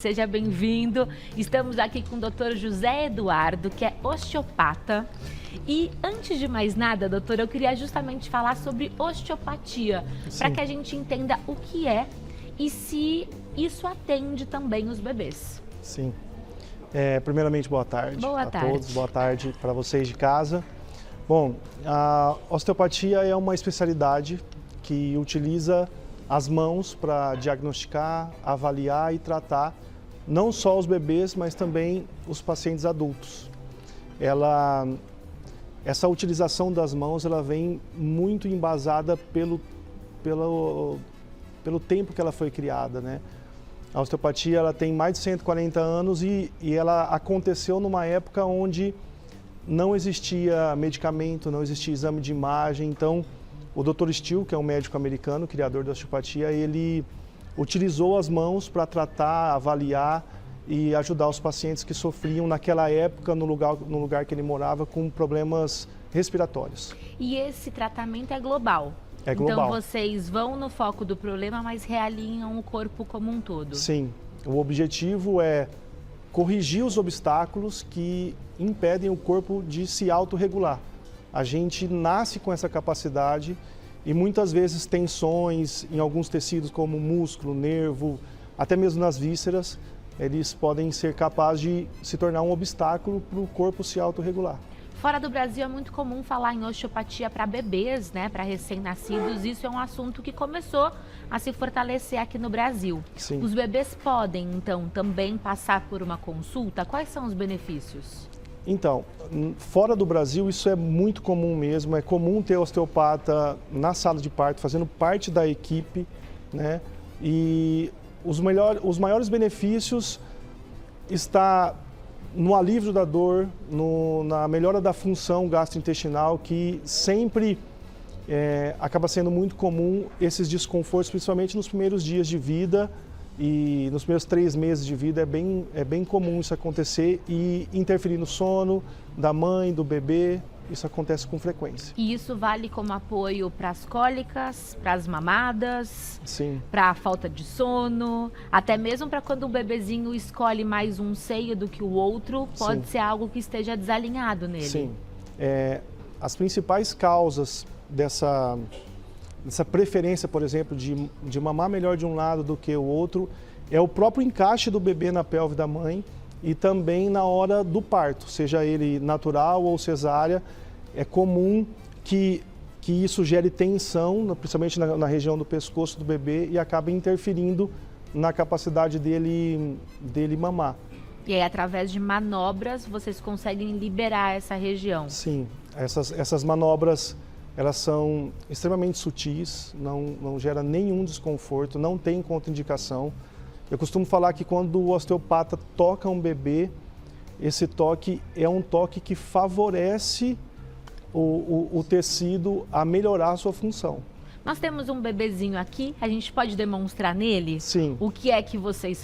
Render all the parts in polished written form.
Seja bem-vindo. Estamos aqui com o Dr. José Eduardo, que é osteopata. E antes de mais nada, doutor, eu queria justamente falar sobre osteopatia, para que a gente entenda o que é e se isso atende também os bebês. Sim. Primeiramente, boa tarde a todos. Boa tarde para vocês de casa. Bom, a osteopatia é uma especialidade que utiliza as mãos para diagnosticar, avaliar e tratar não só os bebês, mas também os pacientes adultos. Essa utilização das mãos, ela vem muito embasada pelo tempo que ela foi criada, né? A osteopatia, ela tem mais de 140 anos e ela aconteceu numa época onde não existia medicamento, não existia exame de imagem. Então, o Dr. Still, que é um médico americano, criador da osteopatia, ele utilizou as mãos para tratar, avaliar e ajudar os pacientes que sofriam naquela época, no lugar que ele morava, com problemas respiratórios. E esse tratamento é global? É global. Então vocês vão no foco do problema, mas realinham o corpo como um todo? Sim. O objetivo é corrigir os obstáculos que impedem o corpo de se autorregular. A gente nasce com essa capacidade e muitas vezes tensões em alguns tecidos como músculo, nervo, até mesmo nas vísceras, eles podem ser capazes de se tornar um obstáculo para o corpo se autorregular. Fora do Brasil é muito comum falar em osteopatia para bebês, né, para recém-nascidos. Isso é um assunto que começou a se fortalecer aqui no Brasil. Sim. Os bebês podem, então, também passar por uma consulta? Quais são os benefícios? Então, fora do Brasil isso é muito comum mesmo, é comum ter osteopata na sala de parto, fazendo parte da equipe, né? E os maiores benefícios está no alívio da dor, na melhora da função gastrointestinal, que sempre acaba sendo muito comum esses desconfortos, principalmente nos primeiros dias de vida. E nos primeiros 3 meses de vida é bem comum isso acontecer e interferir no sono da mãe, do bebê. Isso acontece com frequência. E isso vale como apoio para as cólicas, para as mamadas, para a falta de sono, até mesmo para quando o bebezinho escolhe mais um seio do que o outro, pode ser algo que esteja desalinhado nele. Sim. As principais causas dessa preferência, por exemplo, de mamar melhor de um lado do que o outro, é o próprio encaixe do bebê na pelve da mãe e também na hora do parto, seja ele natural ou cesárea. É comum que isso gere tensão, principalmente na região do pescoço do bebê, e acaba interferindo na capacidade dele mamar. E aí, através de manobras, vocês conseguem liberar essa região? Sim, essas manobras, elas são extremamente sutis, não gera nenhum desconforto, não tem contraindicação. Eu costumo falar que quando o osteopata toca um bebê, esse toque é um toque que favorece o tecido a melhorar a sua função. Nós temos um bebezinho aqui, a gente pode demonstrar nele? Sim. O que é que vocês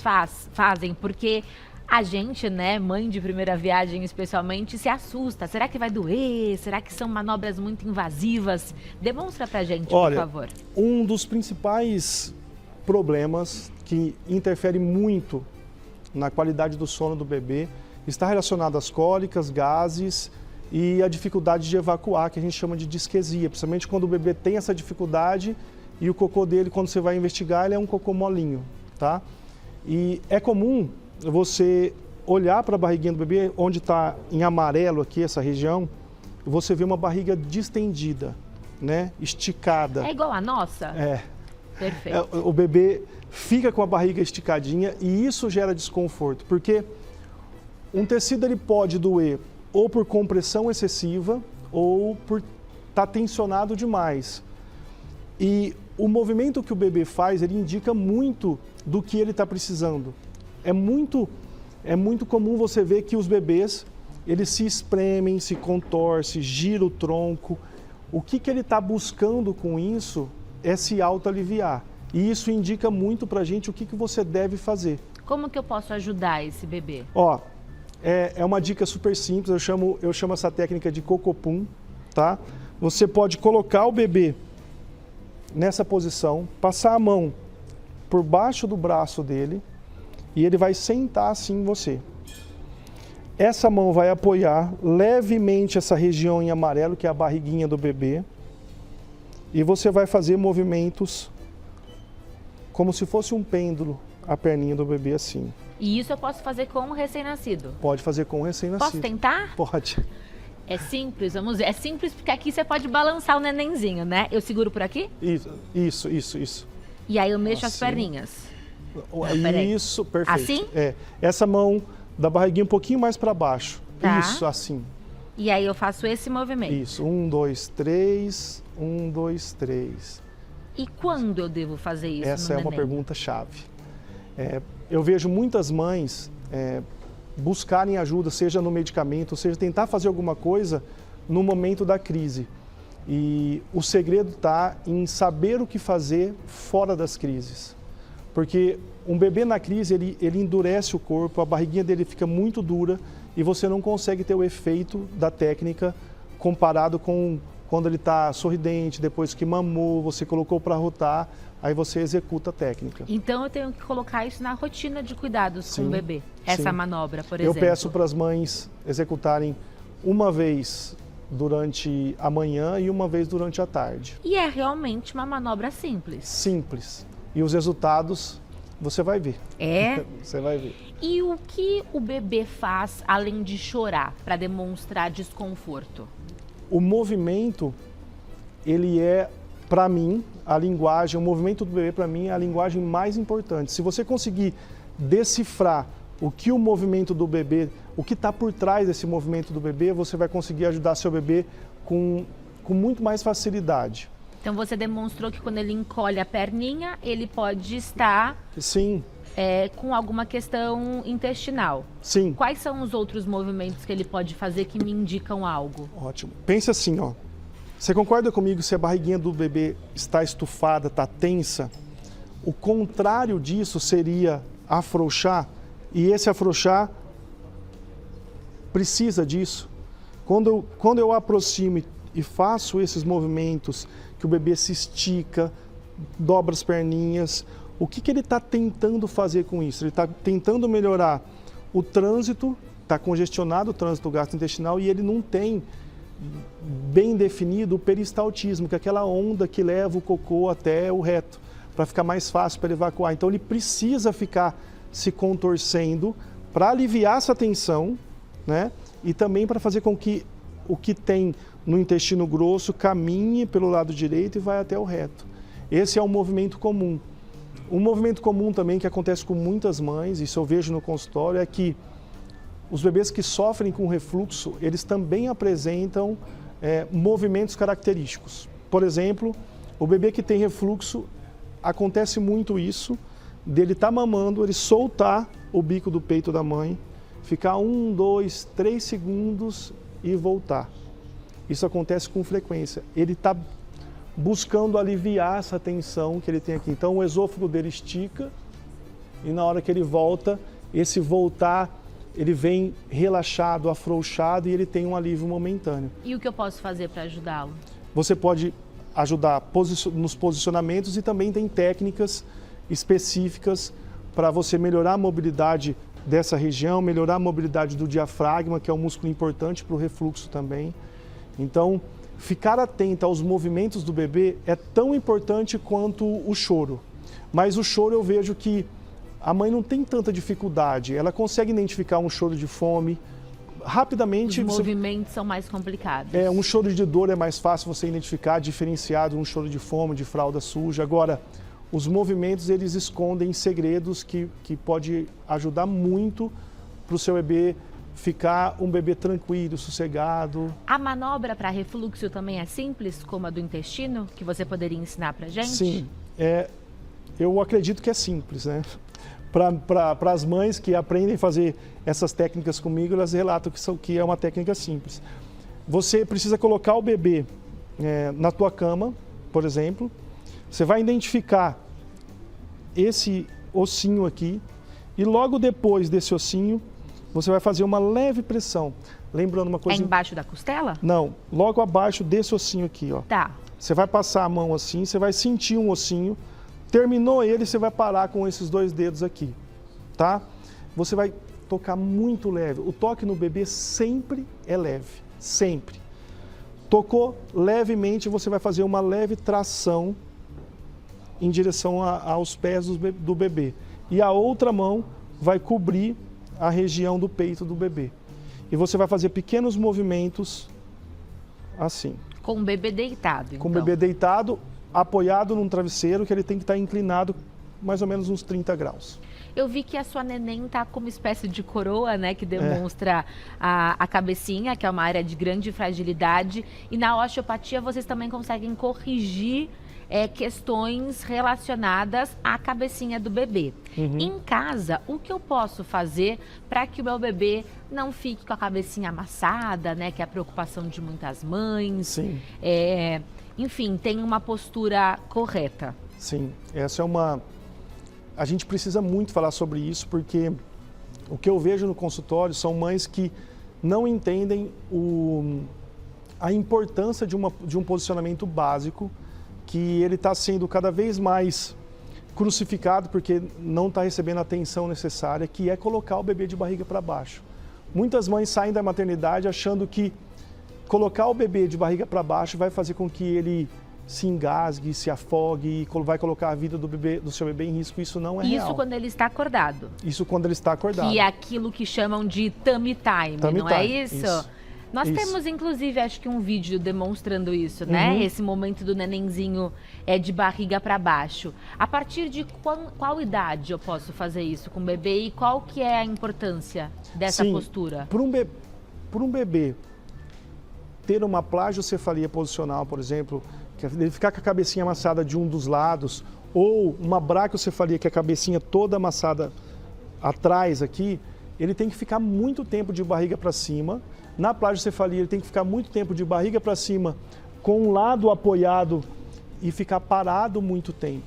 fazem? Porque a gente, né, mãe de primeira viagem especialmente, se assusta. Será que vai doer? Será que são manobras muito invasivas? Demonstra pra gente, por favor. Um dos principais problemas que interfere muito na qualidade do sono do bebê está relacionado às cólicas, gases e a dificuldade de evacuar, que a gente chama de disquesia, principalmente quando o bebê tem essa dificuldade e o cocô dele, quando você vai investigar, ele é um cocô molinho, tá? E é comum você olhar para a barriguinha do bebê, onde está em amarelo aqui essa região, você vê uma barriga distendida, né? Esticada. É igual a nossa? É. Perfeito. O bebê fica com a barriga esticadinha e isso gera desconforto, porque um tecido ele pode doer ou por compressão excessiva ou por estar tensionado demais. E o movimento que o bebê faz, ele indica muito do que ele está precisando. É muito comum você ver que os bebês, eles se espremem, se contorcem, giram o tronco. O que ele está buscando com isso é se autoaliviar. E isso indica muito pra gente o que você deve fazer. Como que eu posso ajudar esse bebê? É uma dica super simples, eu chamo essa técnica de cocopum, tá? Você pode colocar o bebê nessa posição, passar a mão por baixo do braço dele e ele vai sentar assim em você. Essa mão vai apoiar levemente essa região em amarelo, que é a barriguinha do bebê. E você vai fazer movimentos como se fosse um pêndulo, a perninha do bebê assim. E isso eu posso fazer com o recém-nascido? Pode fazer com o recém-nascido. Posso tentar? Pode. É simples, vamos ver. É simples porque aqui você pode balançar o nenenzinho, né? Eu seguro por aqui? Isso. E aí eu mexo assim. as perninhas. Isso, perfeito. Assim? Essa mão da barriguinha um pouquinho mais para baixo. Tá. Isso, assim. E aí eu faço esse movimento. Isso, 1, 2, 3, 1, 2, 3. E quando eu devo fazer isso? Essa no é uma neném? pergunta-chave. Eu vejo muitas mães buscarem ajuda, seja no medicamento, seja tentar fazer alguma coisa no momento da crise. E o segredo está em saber o que fazer fora das crises. Porque um bebê na crise, ele endurece o corpo, a barriguinha dele fica muito dura e você não consegue ter o efeito da técnica comparado com quando ele está sorridente, depois que mamou, você colocou para rotar, aí você executa a técnica. Então eu tenho que colocar isso na rotina de cuidados com Sim, o bebê. Essa sim. manobra, por Eu exemplo. peço para as mães executarem uma vez durante a manhã e uma vez durante a tarde. E é realmente uma manobra simples. Simples. E os resultados você vai ver. É? Você vai ver. E o que o bebê faz além de chorar para demonstrar desconforto? O movimento, ele é, para mim, a linguagem, o movimento do bebê, para mim, é a linguagem mais importante. Se você conseguir decifrar o que o movimento do bebê, o que está por trás desse movimento do bebê, você vai conseguir ajudar seu bebê com muito mais facilidade. Então você demonstrou que quando ele encolhe a perninha, ele pode estar Sim, com alguma questão intestinal. sim. Quais são os outros movimentos que ele pode fazer que me indicam algo? Ótimo. Pense assim, ó. Você concorda comigo se a barriguinha do bebê está estufada, está tensa? O contrário disso seria afrouxar, e esse afrouxar precisa disso. Quando eu aproximo e faço esses movimentos, que o bebê se estica, dobra as perninhas, o que ele está tentando fazer com isso? Ele está tentando melhorar o trânsito, está congestionado o trânsito gastrointestinal e ele não tem bem definido o peristaltismo, que é aquela onda que leva o cocô até o reto, para ficar mais fácil para ele evacuar. Então ele precisa ficar se contorcendo para aliviar essa tensão, né? E também para fazer com que o que tem no intestino grosso caminhe pelo lado direito e vai até o reto. Esse é um movimento comum. Um movimento comum também que acontece com muitas mães, isso eu vejo no consultório, é que os bebês que sofrem com refluxo, eles também apresentam movimentos característicos. Por exemplo, o bebê que tem refluxo, acontece muito isso, dele estar mamando, ele soltar o bico do peito da mãe, ficar 1, 2, 3 segundos e voltar. Isso acontece com frequência. Ele está buscando aliviar essa tensão que ele tem aqui. Então o esôfago dele estica e na hora que ele volta, esse voltar, ele vem relaxado, afrouxado e ele tem um alívio momentâneo. E o que eu posso fazer para ajudá-lo? Você pode ajudar nos posicionamentos e também tem técnicas específicas para você melhorar a mobilidade dessa região, melhorar a mobilidade do diafragma, que é um músculo importante para o refluxo também. Então, ficar atento aos movimentos do bebê é tão importante quanto o choro. Mas o choro eu vejo que a mãe não tem tanta dificuldade, ela consegue identificar um choro de fome rapidamente. Os movimentos são mais complicados. Um choro de dor é mais fácil você identificar, diferenciado um choro de fome, de fralda suja. Agora, os movimentos, eles escondem segredos que pode ajudar muito para o seu bebê ficar um bebê tranquilo, sossegado. A manobra para refluxo também é simples, como a do intestino, que você poderia ensinar para gente? Sim, eu acredito que é simples, né? Para as mães que aprendem a fazer essas técnicas comigo, elas relatam que é uma técnica simples. Você precisa colocar o bebê na tua cama, por exemplo. Você vai identificar esse ossinho aqui e logo depois desse ossinho, você vai fazer uma leve pressão. Lembrando uma coisa... É embaixo da costela? Não, logo abaixo desse ossinho aqui, ó. Tá. Você vai passar a mão assim, você vai sentir um ossinho. Terminou ele, você vai parar com esses 2 dedos aqui. tá? Você vai tocar muito leve. O toque no bebê sempre é leve, sempre. Tocou levemente, você vai fazer uma leve tração em direção aos pés do bebê. E a outra mão vai cobrir a região do peito do bebê. E você vai fazer pequenos movimentos assim. Com o bebê deitado, então. Com o bebê deitado, apoiado num travesseiro, que ele tem que estar inclinado mais ou menos uns 30 graus. Eu vi que a sua neném tá com uma espécie de coroa, né? Que demonstra a cabecinha, que é uma área de grande fragilidade. E na osteopatia vocês também conseguem corrigir questões relacionadas à cabecinha do bebê. Em casa, o que eu posso fazer para que o meu bebê não fique com a cabecinha amassada, né? Que é a preocupação de muitas mães. Sim. Enfim, tenha uma postura correta. Sim, essa é uma... A gente precisa muito falar sobre isso, porque o que eu vejo no consultório são mães que não entendem a importância de um posicionamento básico, que ele está sendo cada vez mais crucificado porque não está recebendo a atenção necessária, que é colocar o bebê de barriga para baixo. Muitas mães saem da maternidade achando que colocar o bebê de barriga para baixo vai fazer com que ele se engasgue, se afogue e vai colocar a vida do seu bebê em risco. Isso não é real. Isso quando ele está acordado. Isso quando ele está acordado. Que é aquilo que chamam de tummy time, não é isso? Nós temos, inclusive, acho que um vídeo demonstrando isso, né? Esse momento do nenenzinho de barriga para baixo. A partir de qual idade eu posso fazer isso com o bebê e qual que é a importância dessa postura? Por um bebê ter uma plagiocefalia posicional, por exemplo, que ele ficar com a cabecinha amassada de um dos lados, ou uma brachiocefalia, que é a cabecinha toda amassada atrás aqui, ele tem que ficar muito tempo de barriga para cima. Na plagiocefalia, ele tem que ficar muito tempo de barriga para cima, com um lado apoiado e ficar parado muito tempo.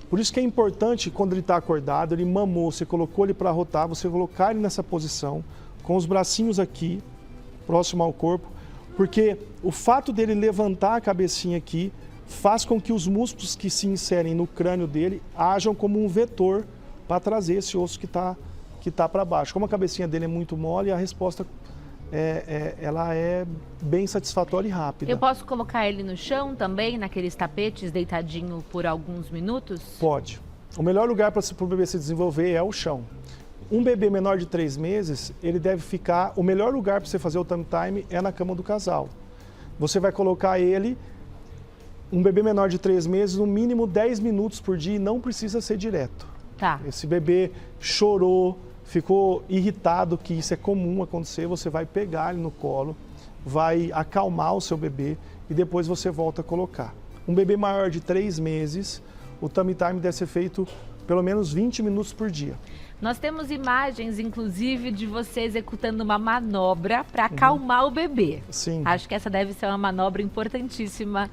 Por isso que é importante, quando ele está acordado, ele mamou, você colocou ele para arrotar, você colocar ele nessa posição, com os bracinhos aqui, próximo ao corpo, porque o fato dele levantar a cabecinha aqui faz com que os músculos que se inserem no crânio dele ajam como um vetor para trazer esse osso que tá para baixo. Como a cabecinha dele é muito mole, a resposta ela é bem satisfatória e rápida. Eu posso colocar ele no chão também, naqueles tapetes, deitadinho por alguns minutos? Pode. O melhor lugar para o bebê se desenvolver é o chão. Um bebê menor de 3 meses, ele deve ficar... O melhor lugar para você fazer o tummy time é na cama do casal. Você vai colocar ele, um bebê menor de 3 meses, no mínimo 10 minutos por dia e não precisa ser direto. Tá. Esse bebê chorou, ficou irritado, que isso é comum acontecer, você vai pegar ele no colo, vai acalmar o seu bebê e depois você volta a colocar. Um bebê maior de 3 meses, o tummy time deve ser feito pelo menos 20 minutos por dia. Nós temos imagens, inclusive, de você executando uma manobra para acalmar o bebê. Sim. Acho que essa deve ser uma manobra importantíssima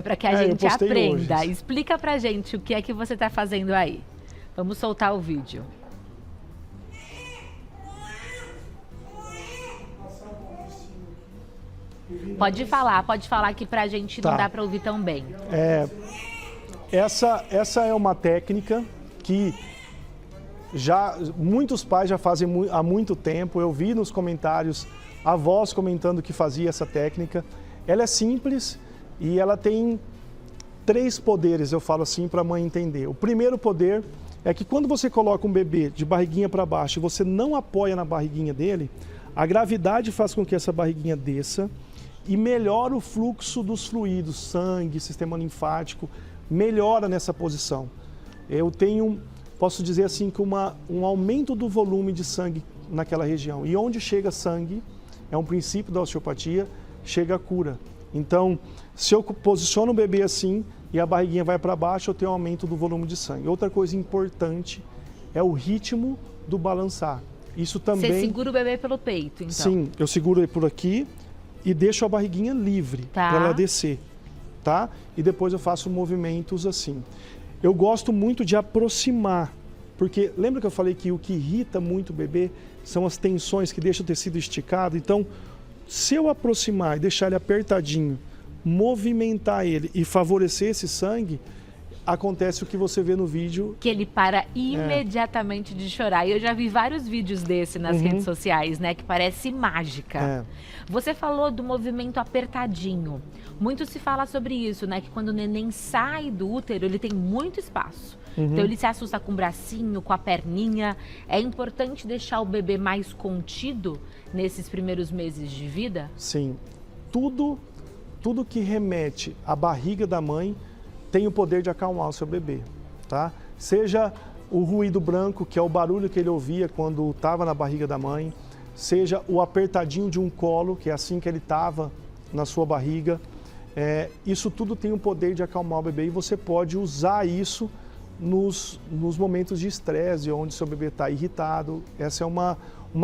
para que a gente aprenda. Hoje. Explica pra gente o que é que você está fazendo aí. Vamos soltar o vídeo. Pode falar aqui pra gente, não dá para ouvir tão bem. Essa é uma técnica que muitos pais já fazem há muito tempo. Eu vi nos comentários avós comentando que fazia essa técnica. Ela é simples e ela tem 3 poderes, eu falo assim, para a mãe entender. O primeiro poder é que quando você coloca um bebê de barriguinha para baixo e você não apoia na barriguinha dele, a gravidade faz com que essa barriguinha desça e melhora o fluxo dos fluidos, sangue, sistema linfático, melhora nessa posição. Posso dizer assim, que um aumento do volume de sangue naquela região. E onde chega sangue, é um princípio da osteopatia, chega a cura. Então, se eu posiciono o bebê assim e a barriguinha vai para baixo, eu tenho um aumento do volume de sangue. Outra coisa importante é o ritmo do balançar. Isso também... Você segura o bebê pelo peito, então? Sim, eu seguro ele por aqui e deixo a barriguinha livre para ela descer, tá? E depois eu faço movimentos assim. Eu gosto muito de aproximar, porque lembra que eu falei que o que irrita muito o bebê são as tensões que deixam o tecido esticado? Então, se eu aproximar e deixar ele apertadinho, movimentar ele e favorecer esse sangue, acontece o que você vê no vídeo. Que ele para imediatamente de chorar. E eu já vi vários vídeos desse nas redes sociais, né? Que parece mágica. Você falou do movimento apertadinho. Muito se fala sobre isso, né? Que quando o neném sai do útero, ele tem muito espaço. Então ele se assusta com o bracinho, com a perninha. É importante deixar o bebê mais contido nesses primeiros meses de vida? Sim. Tudo que remete à barriga da mãe tem o poder de acalmar o seu bebê, tá? Seja o ruído branco, que é o barulho que ele ouvia quando estava na barriga da mãe, seja o apertadinho de um colo, que é assim que ele estava na sua barriga. Isso tudo tem o poder de acalmar o bebê e você pode usar isso nos momentos de estresse, onde seu bebê está irritado. Essa é uma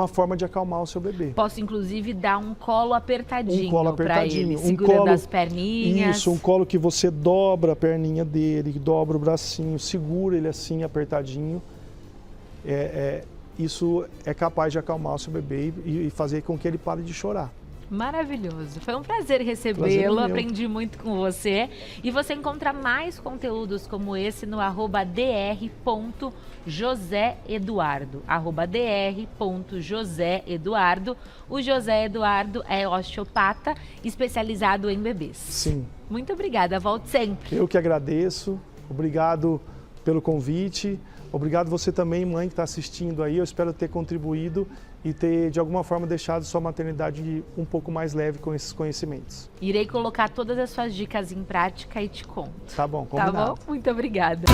forma de acalmar o seu bebê. Posso, inclusive, dar um colo apertadinho, um colo apertadinho para ele, segurando as perninhas. Isso, um colo que você dobra a perninha dele, dobra o bracinho, segura ele assim, apertadinho. Isso é capaz de acalmar o seu bebê e fazer com que ele pare de chorar. Maravilhoso. Foi um prazer recebê-lo, aprendi muito com você. E você encontra mais conteúdos como esse no @dr.joseeduardo. @dr.joseeduardo. O José Eduardo é osteopata especializado em bebês. Sim. Muito obrigada, volte sempre. Eu que agradeço. Obrigado pelo convite. Obrigado você também, mãe, que está assistindo aí. Eu espero ter contribuído e ter, de alguma forma, deixado sua maternidade um pouco mais leve com esses conhecimentos. Irei colocar todas as suas dicas em prática e te conto. Tá bom, combinado. Tá bom? Muito obrigada.